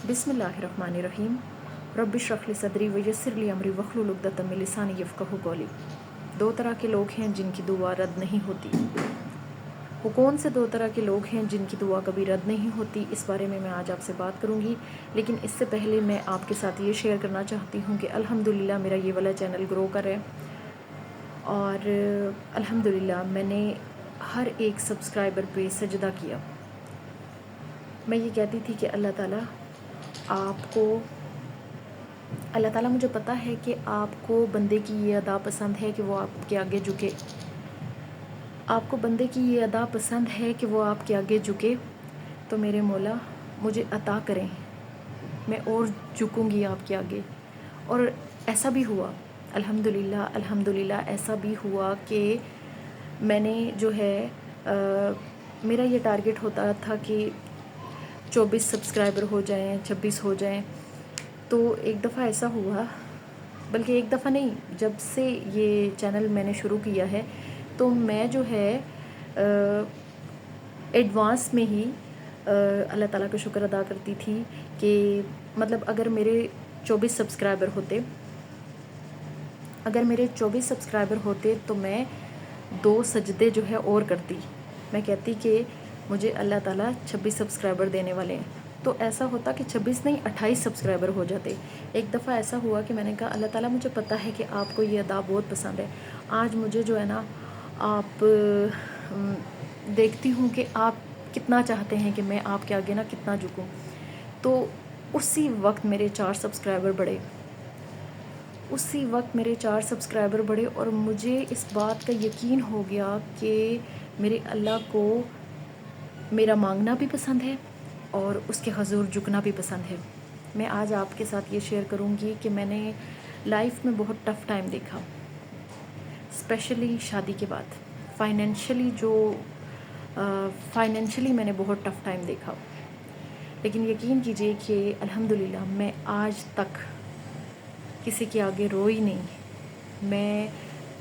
बिस्मिल्लाहिर्रहमानिर्रहीम। रब्बि इश्रह ली सदरी वयस्सिर ली अमरी वहलुल उक़दतम मिन लिसानी यफ़क़हू क़ौली। दो तरह के लोग हैं जिनकी दुआ रद्द नहीं होती। वो कौन से दो तरह के लोग हैं जिनकी दुआ कभी रद्द नहीं होती, इस बारे में मैं आज आपसे बात करूंगी। लेकिन इससे पहले मैं आपके साथ ये शेयर करना चाहती हूँ कि अल्हम्दुलिल्लाह मेरा ये वाला चैनल ग्रो कर रहा है और अल्हम्दुलिल्लाह मैंने हर एक सब्सक्राइबर पे सजदा किया। मैं ये कहती थी कि अल्लाह ताला मुझे पता है कि आपको बंदे की ये अदा पसंद है कि वो आपके आगे झुके। आपको बंदे की ये अदा पसंद है कि वो आपके आगे झुके, तो मेरे मौला मुझे अता करें, मैं और झुकूंगी आपके आगे। और ऐसा भी हुआ, अल्हम्दुलिल्लाह अल्हम्दुलिल्लाह ऐसा भी हुआ कि मैंने जो है मेरा ये टारगेट होता था कि 24 सब्सक्राइबर हो जाएं, 26 हो जाएं। तो एक दफ़ा ऐसा हुआ, बल्कि एक दफ़ा नहीं, जब से ये चैनल मैंने शुरू किया है तो मैं जो है एडवांस में ही अल्लाह ताला का शुक्र अदा करती थी कि मतलब अगर मेरे 24 सब्सक्राइबर होते तो मैं 2 सजदे जो है और करती। मैं कहती कि मुझे अल्लाह ताला 26 सब्सक्राइबर देने वाले हैं, तो ऐसा होता कि 26 नहीं 28 सब्सक्राइबर हो जाते। एक दफ़ा ऐसा हुआ कि मैंने कहा अल्लाह ताला मुझे पता है कि आपको ये अदा बहुत पसंद है, आज मुझे जो है ना आप देखती हूँ कि आप कितना चाहते हैं कि मैं आपके आगे ना कितना झुकूँ। तो उसी वक्त मेरे 4 सब्सक्राइबर बढ़े और मुझे इस बात का यकीन हो गया कि मेरे अल्लाह को मेरा मांगना भी पसंद है और उसके हजूर झुकना भी पसंद है। मैं आज आपके साथ ये शेयर करूँगी कि मैंने लाइफ में बहुत टफ़ टाइम देखा, स्पेशली शादी के बाद। फाइनेंशियली मैंने बहुत टफ़ टाइम देखा, लेकिन यकीन कीजिए कि अल्हम्दुलिल्लाह मैं आज तक किसी के आगे रोई नहीं। मैं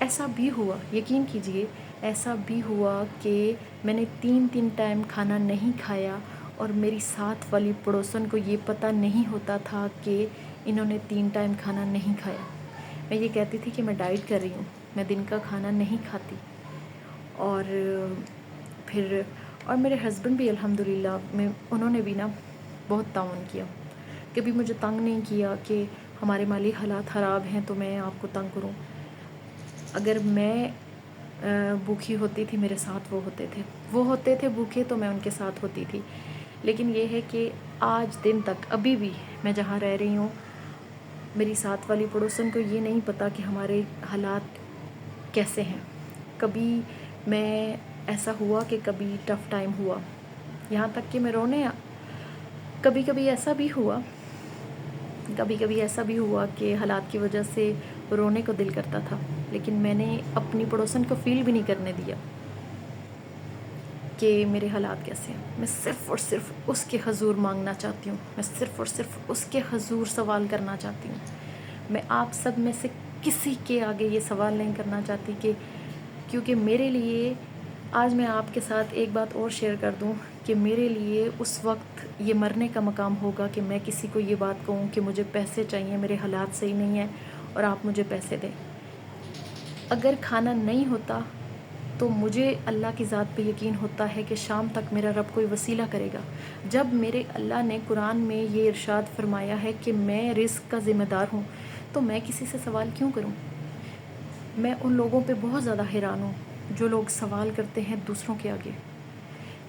ऐसा भी हुआ, यकीन कीजिए ऐसा भी हुआ कि मैंने 3 टाइम खाना नहीं खाया और मेरी साथ वाली पड़ोसन को ये पता नहीं होता था कि इन्होंने 3 टाइम खाना नहीं खाया। मैं ये कहती थी कि मैं डाइट कर रही हूँ, मैं दिन का खाना नहीं खाती। और मेरे हस्बैंड भी अल्हम्दुलिल्लाह उन्होंने भी ना बहुत ताउन किया, कभी मुझे तंग नहीं किया कि हमारे माली हालात ख़राब हैं तो मैं आपको तंग करूं। अगर मैं भूखी होती थी मेरे साथ वो होते थे भूखे, तो मैं उनके साथ होती थी। लेकिन ये है कि आज दिन तक अभी भी मैं जहाँ रह रही हूँ, मेरी साथ वाली पड़ोसन को ये नहीं पता कि हमारे हालात कैसे हैं। कभी मैं ऐसा हुआ कि कभी टफ़ टाइम हुआ, यहाँ तक कि मैं रोने कभी कभी ऐसा भी हुआ कि हालात की वजह से रोने को दिल करता था, लेकिन मैंने अपनी पड़ोसन को फील भी नहीं करने दिया कि मेरे हालात कैसे हैं। मैं सिर्फ़ और सिर्फ उसके हजूर मांगना चाहती हूँ, मैं सिर्फ़ और सिर्फ उसके हजूर सवाल करना चाहती हूँ। मैं आप सब में से किसी के आगे ये सवाल नहीं करना चाहती कि क्योंकि मेरे लिए आज मैं आपके साथ एक बात और शेयर कर दूं कि मेरे लिए उस वक्त ये मरने का मकाम होगा कि मैं किसी को ये बात कहूं कि मुझे पैसे चाहिए, मेरे हालात सही नहीं है और आप मुझे पैसे दें। अगर खाना नहीं होता तो मुझे अल्लाह की ज़ात पे यकीन होता है कि शाम तक मेरा रब कोई वसीला करेगा। जब मेरे अल्लाह ने कुरान में ये इरशाद फरमाया है कि मैं रिज़्क़ का ज़िम्मेदार हूँ, तो मैं किसी से सवाल क्यों करूँ। मैं उन लोगों पे बहुत ज़्यादा हैरान हूँ जो लोग सवाल करते हैं दूसरों के आगे।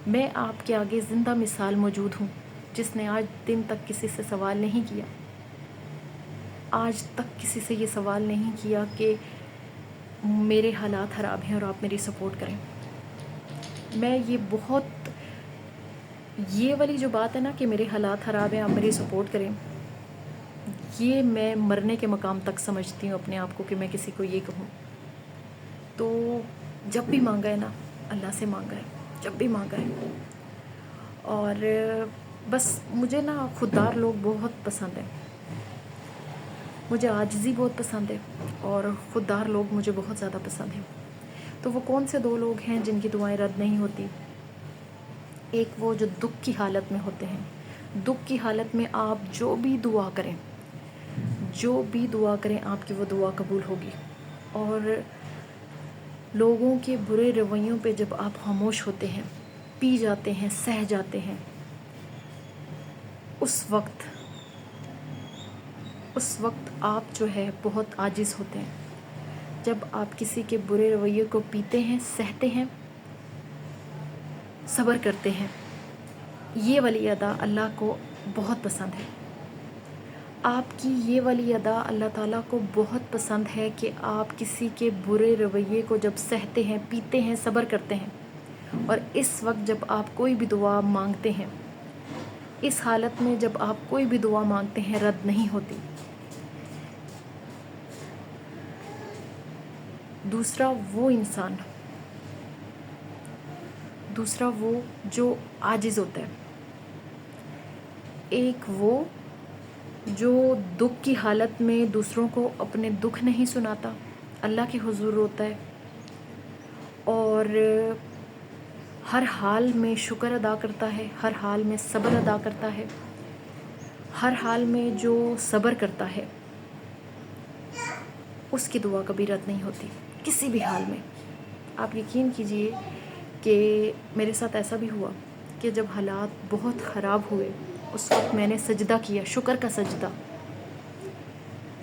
मैं आपके आगे ज़िंदा मिसाल मौजूद हूँ जिसने आज दिन तक किसी से सवाल नहीं किया, आज तक किसी से ये सवाल नहीं किया कि मेरे हालात ख़राब हैं और आप मेरी सपोर्ट करें। मैं ये वाली जो बात है ना कि मेरे हालात ख़राब हैं आप मेरी सपोर्ट करें, ये मैं मरने के मकाम तक समझती हूँ अपने आप को कि मैं किसी को ये कहूँ। तो जब भी मांगा है ना अल्लाह से मांगा है, जब भी मांगा है। और बस मुझे ना खुददार लोग बहुत पसंद हैं, मुझे आजिज़ी बहुत पसंद है और खुददार लोग मुझे बहुत ज़्यादा पसंद हैं। तो वो कौन से 2 लोग हैं जिनकी दुआएं रद्द नहीं होती। एक वो जो दुख की हालत में होते हैं, دکھ کی حالت میں آپ جو بھی دعا کریں آپ کی وہ دعا قبول ہوگی. اور لوگوں کے برے رویوں پہ جب آپ خاموش ہوتے ہیں، پی جاتے ہیں، سہ جاتے ہیں، اس وقت آپ جو ہے بہت عاجز ہوتے ہیں. جب آپ کسی کے برے رویے کو پیتے ہیں، سہتے ہیں، صبر کرتے ہیں، یہ والی ادا اللہ کو بہت پسند ہے. آپ کی یہ والی ادا اللہ تعالیٰ کو بہت پسند ہے کہ آپ کسی کے برے رویے کو جب سہتے ہیں، پیتے ہیں، صبر کرتے ہیں. اور اس وقت جب آپ کوئی بھی دعا مانگتے ہیں، اس حالت میں جب آپ کوئی بھی دعا مانگتے ہیں، رد نہیں ہوتی. دوسرا وہ جو عاجز ہوتا ہے. ایک وہ جو دکھ کی حالت میں دوسروں کو اپنے دکھ نہیں سناتا، اللہ کے حضور روتا ہے اور ہر حال میں شکر ادا کرتا ہے، ہر حال میں صبر ادا کرتا ہے. ہر حال میں جو صبر کرتا ہے اس کی دعا کبھی رد نہیں ہوتی، کسی بھی حال میں. آپ یقین کیجئے کہ میرے ساتھ ایسا بھی ہوا کہ جب حالات بہت خراب ہوئے، اس وقت میں نے سجدہ کیا، شکر کا سجدہ.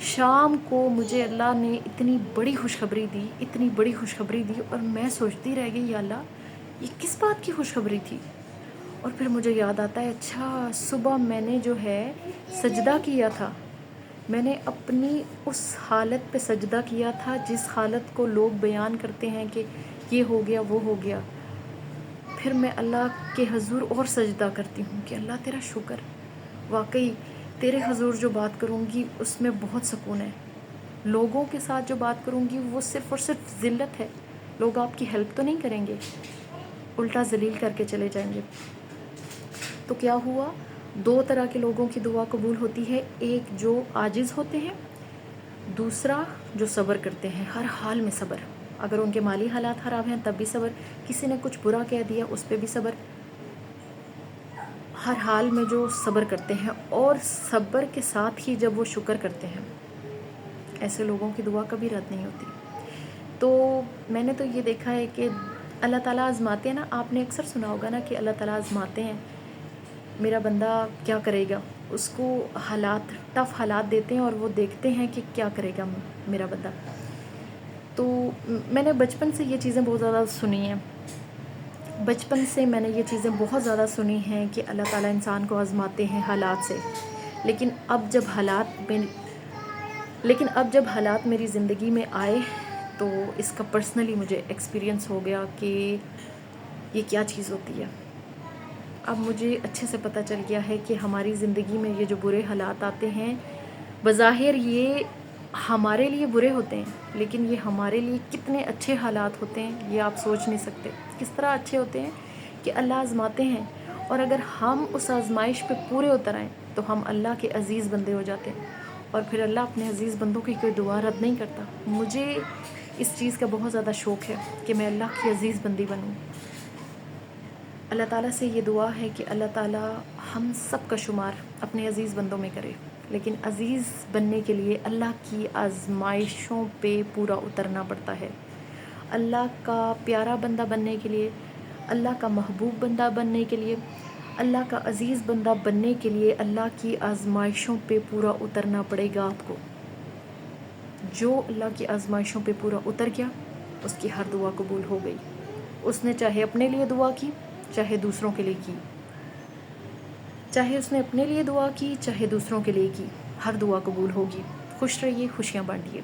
شام کو مجھے اللہ نے اتنی بڑی خوشخبری دی اور میں سوچتی رہ گئی، یا اللہ یہ کس بات کی خوشخبری تھی؟ اور پھر مجھے یاد آتا ہے، اچھا صبح میں نے جو ہے سجدہ کیا تھا، میں نے اپنی اس حالت پہ سجدہ کیا تھا جس حالت کو لوگ بیان کرتے ہیں کہ یہ ہو گیا، وہ ہو گیا. پھر میں اللہ کے حضور اور سجدہ کرتی ہوں کہ اللہ تیرا شکر، واقعی تیرے حضور جو بات کروں گی اس میں بہت سکون ہے. لوگوں کے ساتھ جو بات کروں گی وہ صرف اور صرف ذلت ہے. لوگ آپ کی ہیلپ تو نہیں کریں گے، الٹا ذلیل کر کے چلے جائیں گے. تو کیا ہوا؟ 2 طرح کے لوگوں کی دعا قبول ہوتی ہے. ایک جو عاجز ہوتے ہیں، دوسرا جو صبر کرتے ہیں، ہر حال میں صبر. اگر ان کے مالی حالات خراب ہیں تب بھی صبر، کسی نے کچھ برا کہہ دیا اس پہ بھی صبر. ہر حال میں جو صبر کرتے ہیں اور صبر کے ساتھ ہی جب وہ شکر کرتے ہیں، ایسے لوگوں کی دعا کبھی رد نہیں ہوتی. تو میں نے تو یہ دیکھا ہے کہ اللہ تعالیٰ آزماتے ہیں نا. آپ نے اکثر سنا ہوگا نا کہ اللہ تعالیٰ آزماتے ہیں، میرا بندہ کیا کرے گا. اس کو ٹف حالات دیتے ہیں اور وہ دیکھتے ہیں کہ کیا کرے گا میرا بندہ. تو میں نے بچپن سے یہ چیزیں بہت زیادہ سنی ہیں. بچپن سے میں نے یہ چیزیں بہت زیادہ سنی ہیں کہ اللہ تعالیٰ انسان کو آزماتے ہیں حالات سے. لیکن اب جب حالات میری زندگی میں آئے تو اس کا پرسنلی مجھے ایکسپیرینس ہو گیا کہ یہ کیا چیز ہوتی ہے. اب مجھے اچھے سے پتہ چل گیا ہے کہ ہماری زندگی میں یہ جو برے حالات آتے ہیں، بظاہر یہ ہمارے لیے برے ہوتے ہیں، لیکن یہ ہمارے لیے کتنے اچھے حالات ہوتے ہیں یہ آپ سوچ نہیں سکتے. کس طرح اچھے ہوتے ہیں کہ اللہ آزماتے ہیں، اور اگر ہم اس آزمائش پہ پورے اتر آئیں تو ہم اللہ کے عزیز بندے ہو جاتے ہیں، اور پھر اللہ اپنے عزیز بندوں کی کوئی دعا رد نہیں کرتا. مجھے اس چیز کا بہت زیادہ شوق ہے کہ میں اللہ کی عزیز بندی بنوں. اللہ تعالیٰ سے یہ دعا ہے کہ اللہ تعالیٰ ہم سب کا شمار اپنے عزیز بندوں میں کرے. لیکن عزیز بننے کے لیے اللہ کی آزمائشوں پہ پورا اترنا پڑتا ہے. اللہ کا پیارا بندہ بننے کے لیے، اللہ کا محبوب بندہ بننے کے لیے، اللہ کا عزیز بندہ بننے کے لیے اللہ کی آزمائشوں پہ پورا اترنا پڑے گا آپ کو. جو اللہ کی آزمائشوں پہ پورا اتر گیا اس کی ہر دعا قبول ہو گئی. اس نے چاہے اپنے لیے دعا کی، چاہے دوسروں کے لیے کی، چاہے اس نے اپنے لیے دعا کی، چاہے دوسروں کے لیے کی، ہر دعا قبول ہوگی. خوش رہیے، خوشیاں بانٹیے.